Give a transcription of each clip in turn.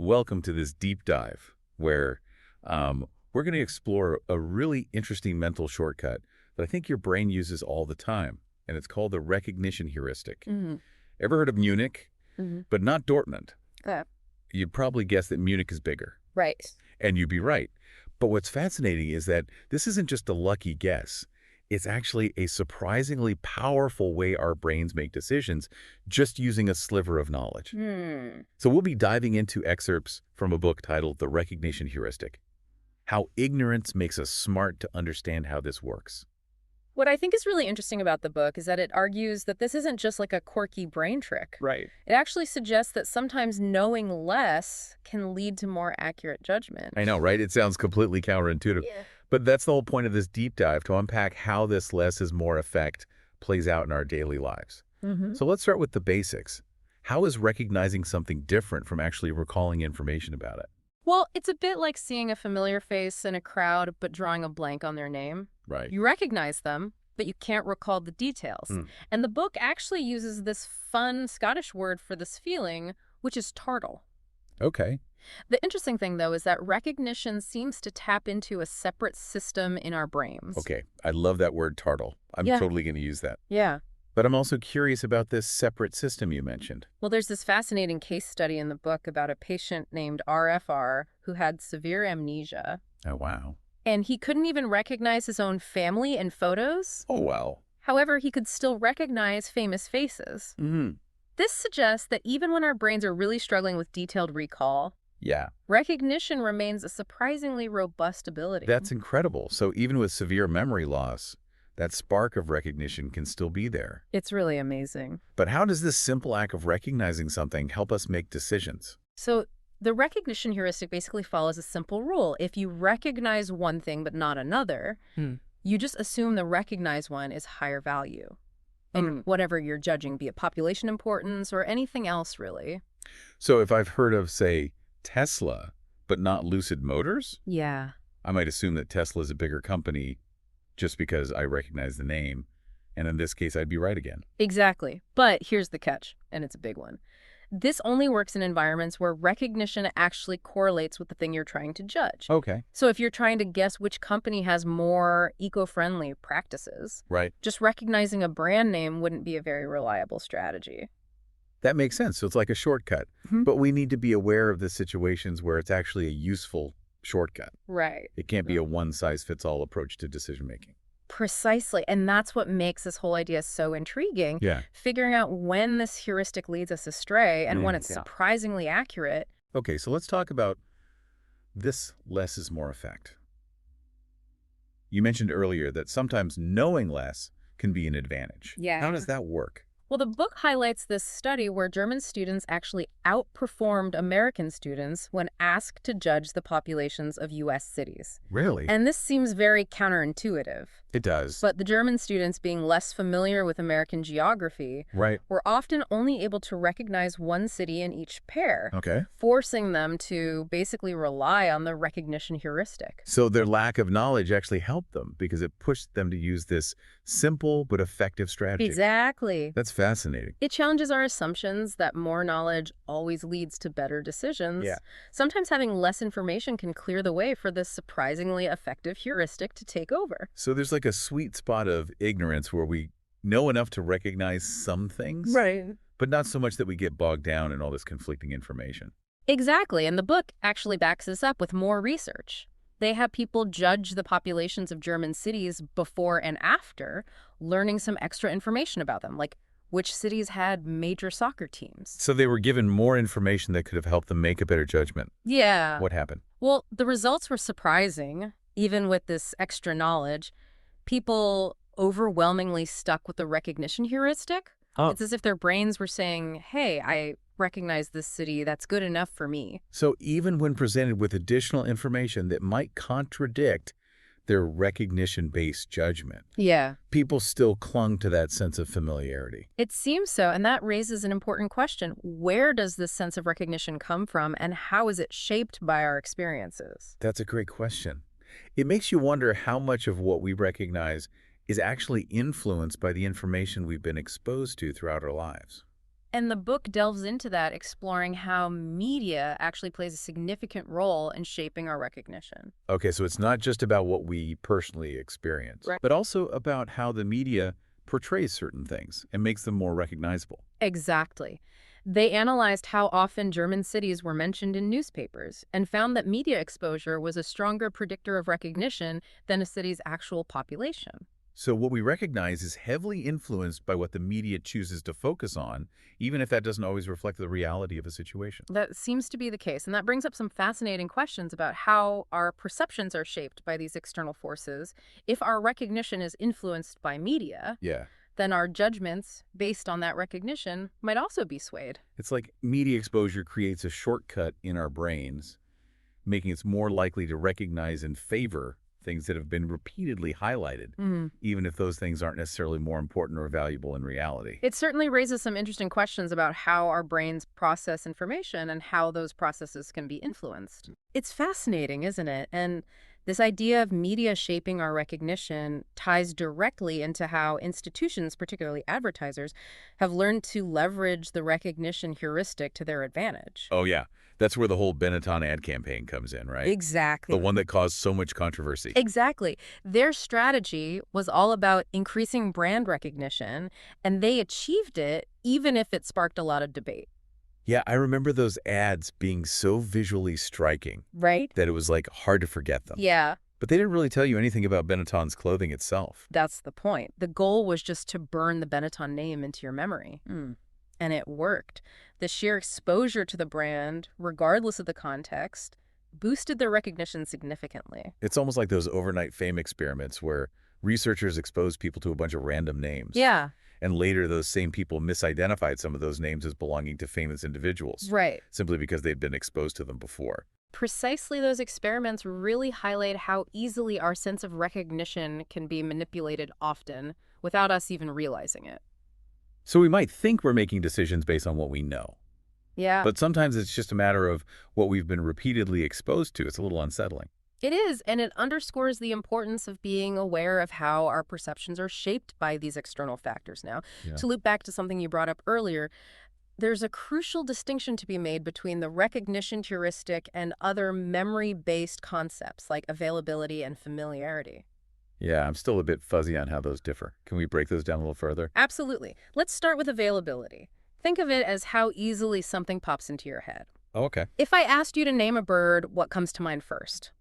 welcome to this deep dive where we're going to explore a really interesting mental shortcut that I think your brain uses all the time, and it's called the recognition heuristic. Ever heard of Munich? But not Dortmund. You'd probably guess that Munich is bigger. Right. And you'd be right. But what's fascinating is that this isn't just a lucky guess. It's actually a surprisingly powerful way our brains make decisions just using a sliver of knowledge. So we'll be diving into excerpts from a book titled The Recognition Heuristic, How Ignorance Makes Us Smart to Understand How This Works. What I think is really interesting about the book is that it argues that this isn't just like a quirky brain trick. Right. It actually suggests that sometimes knowing less can lead to more accurate judgment. I know, right? It sounds completely counterintuitive. Yeah. But that's the whole point of this deep dive, to unpack how this less is more effect plays out in our daily lives. So let's start with the basics. How is recognizing something different from actually recalling information about it? Well, it's a bit like seeing a familiar face in a crowd but drawing a blank on their name. Right. You recognize them, but you can't recall the details. And the book actually uses this fun Scottish word for this feeling, which is tartle. Okay. The interesting thing, though, is that recognition seems to tap into a separate system in our brains. Okay. I love that word tartle. I'm totally going to use that. Yeah. But I'm also curious about this separate system you mentioned. Well, there's this fascinating case study in the book about a patient named RFR who had severe amnesia. Oh, wow. And he couldn't even recognize his own family in photos. Oh, wow. However, he could still recognize famous faces. This suggests that even when our brains are really struggling with detailed recall, recognition remains a surprisingly robust ability. That's incredible. So even with severe memory loss, that spark of recognition can still be there. It's really amazing. But how does this simple act of recognizing something help us make decisions? So the recognition heuristic basically follows a simple rule. If you recognize one thing but not another, you just assume the recognized one is higher value. And whatever you're judging, be it population importance or anything else, really. So if I've heard of, say, Tesla, but not Lucid Motors, I might assume that Tesla is a bigger company just because I recognize the name. And in this case, I'd be right again. Exactly. But here's the catch, and it's a big one. This only works in environments where recognition actually correlates with the thing you're trying to judge. Okay. So if you're trying to guess which company has more eco-friendly practices, just recognizing a brand name wouldn't be a very reliable strategy. That makes sense. So it's like a shortcut. But we need to be aware of the situations where it's actually a useful shortcut. Right. It can't be a one-size-fits-all approach to decision-making. Precisely. And that's what makes this whole idea so intriguing. Figuring out when this heuristic leads us astray and when it's surprisingly accurate. Okay, so let's talk about this less is more effect. You mentioned earlier that sometimes knowing less can be an advantage. How does that work? Well, the book highlights this study where German students actually outperformed American students when asked to judge the populations of U.S. cities. Really? And this seems very counterintuitive. It does. But the German students, being less familiar with American geography, were often only able to recognize one city in each pair, forcing them to basically rely on the recognition heuristic. So their lack of knowledge actually helped them because it pushed them to use this simple but effective strategy. Exactly. That's fascinating. It challenges our assumptions that more knowledge always leads to better decisions. Sometimes having less information can clear the way for this surprisingly effective heuristic to take over. So there's like a sweet spot of ignorance where we know enough to recognize some things, but not so much that we get bogged down in all this conflicting information. Exactly, and the book actually backs this up with more research. They have people judge the populations of German cities before and after, learning some extra information about them, like which cities had major soccer teams. So they were given more information that could have helped them make a better judgment. What happened? Well, the results were surprising. Even with this extra knowledge, people overwhelmingly stuck with the recognition heuristic. It's as if their brains were saying, hey, I recognize this city, that's good enough for me. So even when presented with additional information that might contradict their recognition-based judgment, people still clung to that sense of familiarity. It seems so, and that raises an important question. Where does this sense of recognition come from, and how is it shaped by our experiences? That's a great question. It makes you wonder how much of what we recognize is actually influenced by the information we've been exposed to throughout our lives. And the book delves into that, exploring how media actually plays a significant role in shaping our recognition. Okay, so it's not just about what we personally experience, Right. but also about how the media portrays certain things and makes them more recognizable. Exactly. They analyzed how often German cities were mentioned in newspapers and found that media exposure was a stronger predictor of recognition than a city's actual population. So what we recognize is heavily influenced by what the media chooses to focus on, even if that doesn't always reflect the reality of a situation. That seems to be the case, and that brings up some fascinating questions about how our perceptions are shaped by these external forces. If our recognition is influenced by media, Yeah. then our judgments based on that recognition might also be swayed. It's like media exposure creates a shortcut in our brains, making us more likely to recognize and favor things that have been repeatedly highlighted, even if those things aren't necessarily more important or valuable in reality. It certainly raises some interesting questions about how our brains process information and how those processes can be influenced. It's fascinating, isn't it? And this idea of media shaping our recognition ties directly into how institutions, particularly advertisers, have learned to leverage the recognition heuristic to their advantage. Oh, yeah. That's where the whole Benetton ad campaign comes in, right? The Exactly. one that caused so much controversy. Exactly. Their strategy was all about increasing brand recognition, and they achieved it even if it sparked a lot of debate. Yeah, I remember those ads being so visually striking Right? that it was like hard to forget them. Yeah, But they didn't really tell you anything about Benetton's clothing itself. that's the point. The goal was just to burn the Benetton name into your memory. And it worked. The sheer exposure to the brand, regardless of the context, boosted their recognition significantly. It's almost like those overnight fame experiments where researchers expose people to a bunch of random names. Yeah, And later, those same people misidentified some of those names as belonging to famous individuals, right. simply because they'd been exposed to them before. Precisely those experiments really highlight how easily our sense of recognition can be manipulated often without us even realizing it. So we might think we're making decisions based on what we know, Yeah. but sometimes it's just a matter of what we've been repeatedly exposed to. It's a little unsettling. It is, and it underscores the importance of being aware of how our perceptions are shaped by these external factors now. Yeah. To loop back to something you brought up earlier, there's a crucial distinction to be made between the recognition heuristic and other memory-based concepts like availability and familiarity. Yeah, I'm still a bit fuzzy on how those differ. Can we break those down a little further? Absolutely. Let's start with availability. Think of it as how easily something pops into your head. Oh, okay. If I asked you to name a bird, what comes to mind first?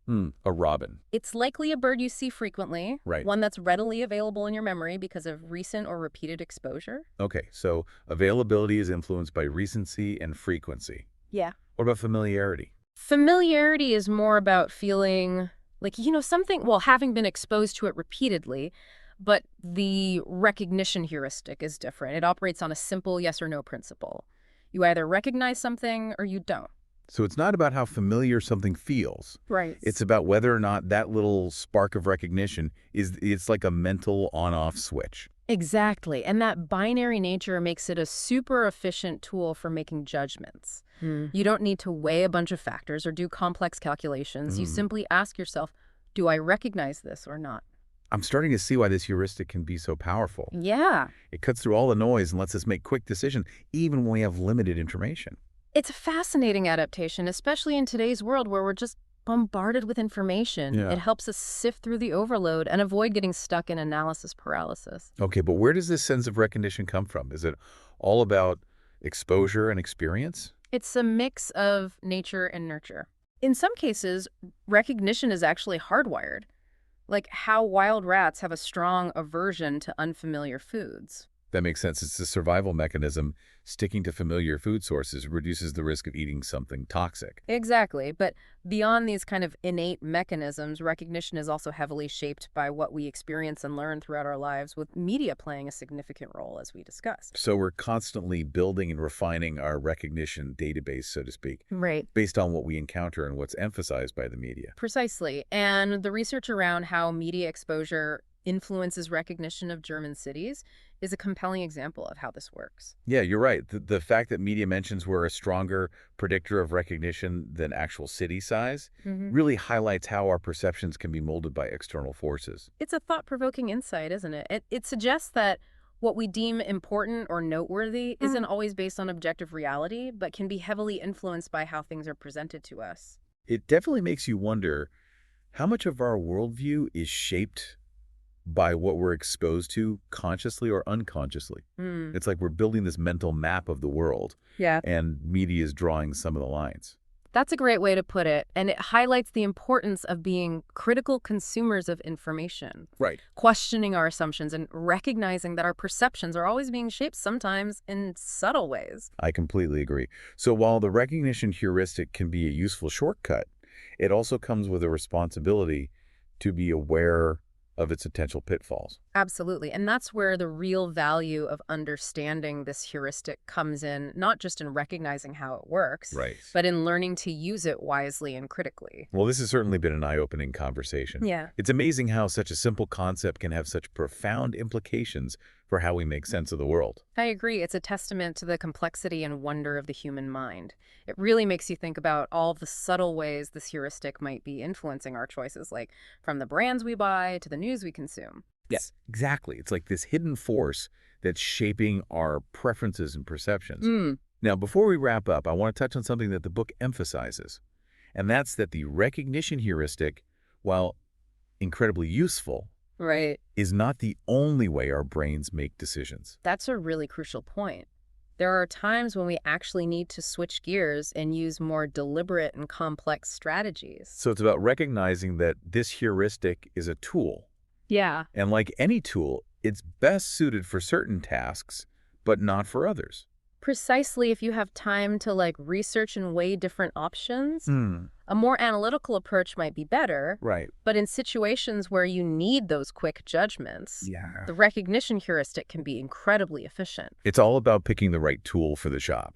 A robin. It's likely a bird you see frequently, Right. one that's readily available in your memory because of recent or repeated exposure. Okay, so availability is influenced by recency and frequency. Yeah. What about familiarity? Familiarity is more about feeling like, something, well, having been exposed to it repeatedly, but the recognition heuristic is different. It operates on a simple yes or no principle. You either recognize something or you don't. So it's not about how familiar something feels. Right. It's about whether or not that little spark of recognition it's like a mental on-off switch. Exactly. And that binary nature makes it a super efficient tool for making judgments. You don't need to weigh a bunch of factors or do complex calculations. You simply ask yourself, do I recognize this or not? I'm starting to see why this heuristic can be so powerful. Yeah. It cuts through all the noise and lets us make quick decisions, even when we have limited information. It's a fascinating adaptation, especially in today's world where we're just bombarded with information. Yeah. It helps us sift through the overload and avoid getting stuck in analysis paralysis. Okay, but where does this sense of recognition come from? Is it all about exposure and experience? It's a mix of nature and nurture. In some cases, recognition is actually hardwired, like how wild rats have a strong aversion to unfamiliar foods. That makes sense. It's a survival mechanism. Sticking to familiar food sources reduces the risk of eating something toxic. Exactly, but beyond these kind of innate mechanisms, recognition is also heavily shaped by what we experience and learn throughout our lives, with media playing a significant role, as we discussed. So we're constantly building and refining our recognition database, so to speak, Right. based on what we encounter and what's emphasized by the media. Precisely. And the research around how media exposure influences recognition of German cities is a compelling example of how this works. Yeah, you're right. The fact that media mentions were a stronger predictor of recognition than actual city size really highlights how our perceptions can be molded by external forces. It's a thought-provoking insight, isn't it? It suggests that What we deem important or noteworthy isn't always based on objective reality, but can be heavily influenced by how things are presented to us. It definitely makes you wonder how much of our worldview is shaped by what we're exposed to consciously or unconsciously. Hmm. It's like we're building this mental map of the world, Yeah. and media is drawing some of the lines. That's a great way to put it, and it highlights the importance of being critical consumers of information, Right. questioning our assumptions and recognizing that our perceptions are always being shaped, sometimes in subtle ways. I completely agree. So while the recognition heuristic can be a useful shortcut, it also comes with a responsibility to be aware of its potential pitfalls. Absolutely. And that's where the real value of understanding this heuristic comes in, not just in recognizing how it works, Right. but in learning to use it wisely and critically. Well, this has certainly been an eye-opening conversation. Yeah. It's amazing how such a simple concept can have such profound implications for how we make sense of the world. I agree. It's a testament to the complexity and wonder of the human mind. It really makes you think about all the subtle ways this heuristic might be influencing our choices, like from the brands we buy to the news we consume. Yes, exactly. It's like this hidden force that's shaping our preferences and perceptions. Now, before we wrap up, I want to touch on something that the book emphasizes, and that's that the recognition heuristic, while incredibly useful, Right. is not the only way our brains make decisions. That's a really crucial point. There are times when we actually need to switch gears and use more deliberate and complex strategies. So it's about recognizing that this heuristic is a tool. Yeah. And like any tool, it's best suited for certain tasks, but not for others. Precisely, if you have time to research and weigh different options, a more analytical approach might be better. Right. But in situations where you need those quick judgments, Yeah. the recognition heuristic can be incredibly efficient. It's all about picking the right tool for the job.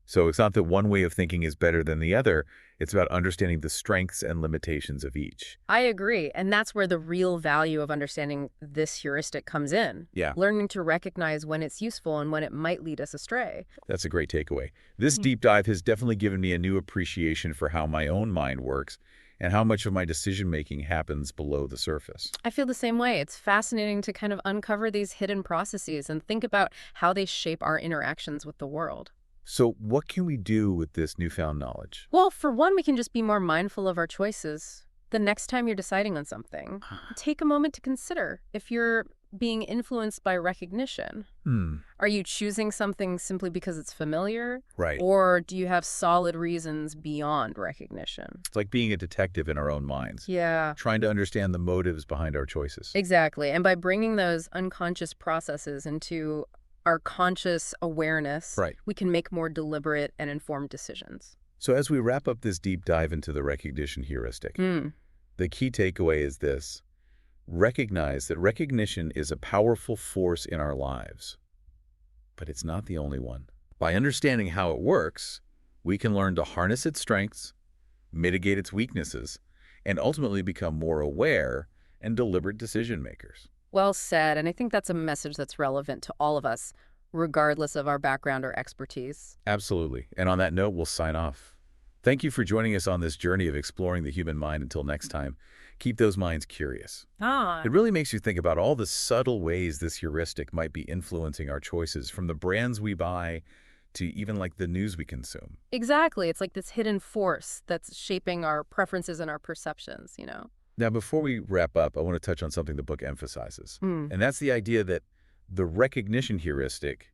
So it's not that one way of thinking is better than the other. It's about understanding the strengths and limitations of each. I agree. And that's where the real value of understanding this heuristic comes in. Yeah. Learning to recognize when it's useful and when it might lead us astray. That's a great takeaway. This deep dive has definitely given me a new appreciation for how my own mind works and how much of my decision-making happens below the surface. I feel the same way. It's fascinating to kind of uncover these hidden processes and think about how they shape our interactions with the world. So what can we do with this newfound knowledge? Well, for one, we can just be more mindful of our choices. The next time you're deciding on something, take a moment to consider if you're being influenced by recognition. Are you choosing something simply because it's familiar? Right. Or do you have solid reasons beyond recognition? It's like being a detective in our own minds, Yeah, trying to understand the motives behind our choices. exactly. And by bringing those unconscious processes into our conscious awareness, Right. we can make more deliberate and informed decisions. So as we wrap up this deep dive into the recognition heuristic, the key takeaway is this: recognize that recognition is a powerful force in our lives, but it's not the only one. By understanding how it works, we can learn to harness its strengths, mitigate its weaknesses, and ultimately become more aware and deliberate decision makers. Well said, and I think that's a message that's relevant to all of us, regardless of our background or expertise. Absolutely. And on that note, we'll sign off. Thank you for joining us on this journey of exploring the human mind. Until next time, keep those minds curious. It really makes you think about all the subtle ways this heuristic might be influencing our choices, from the brands we buy to even the news we consume. Exactly. It's like this hidden force that's shaping our preferences and our perceptions. Now, before we wrap up, I want to touch on something the book emphasizes, and that's the idea that the recognition heuristic,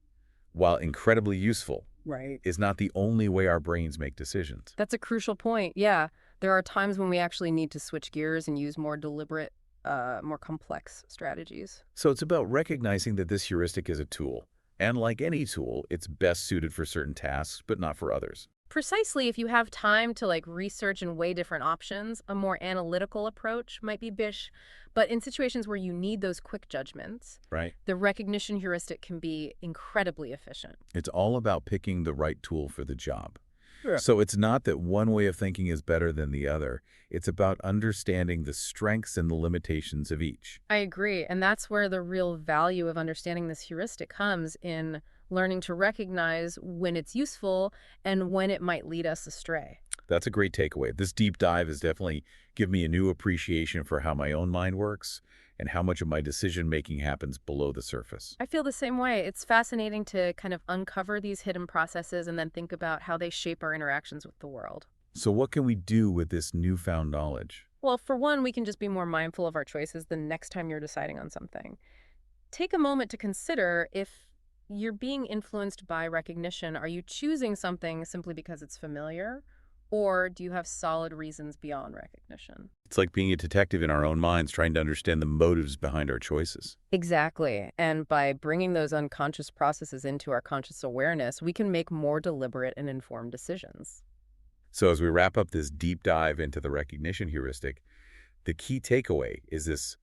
while incredibly useful, Right. is not the only way our brains make decisions. That's a crucial point. Yeah. There are times when we actually need to switch gears and use more deliberate, more complex strategies. So it's about recognizing that this heuristic is a tool, and like any tool, it's best suited for certain tasks, but not for others. Precisely, if you have time to research and weigh different options, a more analytical approach might be bish. But in situations where you need those quick judgments, Right. the recognition heuristic can be incredibly efficient. It's all about picking the right tool for the job. Yeah. So it's not that one way of thinking is better than the other. It's about understanding the strengths and the limitations of each. I agree. And that's where the real value of understanding this heuristic comes in learning to recognize when it's useful and when it might lead us astray. That's a great takeaway. This deep dive has definitely given me a new appreciation for how my own mind works and how much of my decision-making happens below the surface. I feel the same way. It's fascinating to kind of uncover these hidden processes and then think about how they shape our interactions with the world. So what can we do with this newfound knowledge? Well, for one, we can just be more mindful of our choices the next time you're deciding on something. Take a moment to consider if you're being influenced by recognition. Are you choosing something simply because it's familiar? Or do you have solid reasons beyond recognition? It's like being a detective in our own minds, trying to understand the motives behind our choices. Exactly. And by bringing those unconscious processes into our conscious awareness, we can make more deliberate and informed decisions. So as we wrap up this deep dive into the recognition heuristic, the key takeaway is this: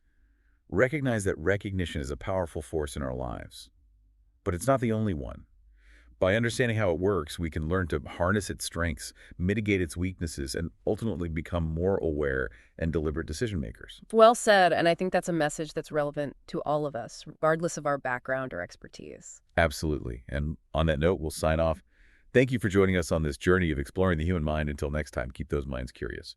recognize that recognition is a powerful force in our lives. But it's not the only one. By understanding how it works, we can learn to harness its strengths, mitigate its weaknesses, and ultimately become more aware and deliberate decision makers. Well said, and I think that's a message that's relevant to all of us, regardless of our background or expertise. Absolutely. And on that note, we'll sign off. Thank you for joining us on this journey of exploring the human mind. Until next time, keep those minds curious.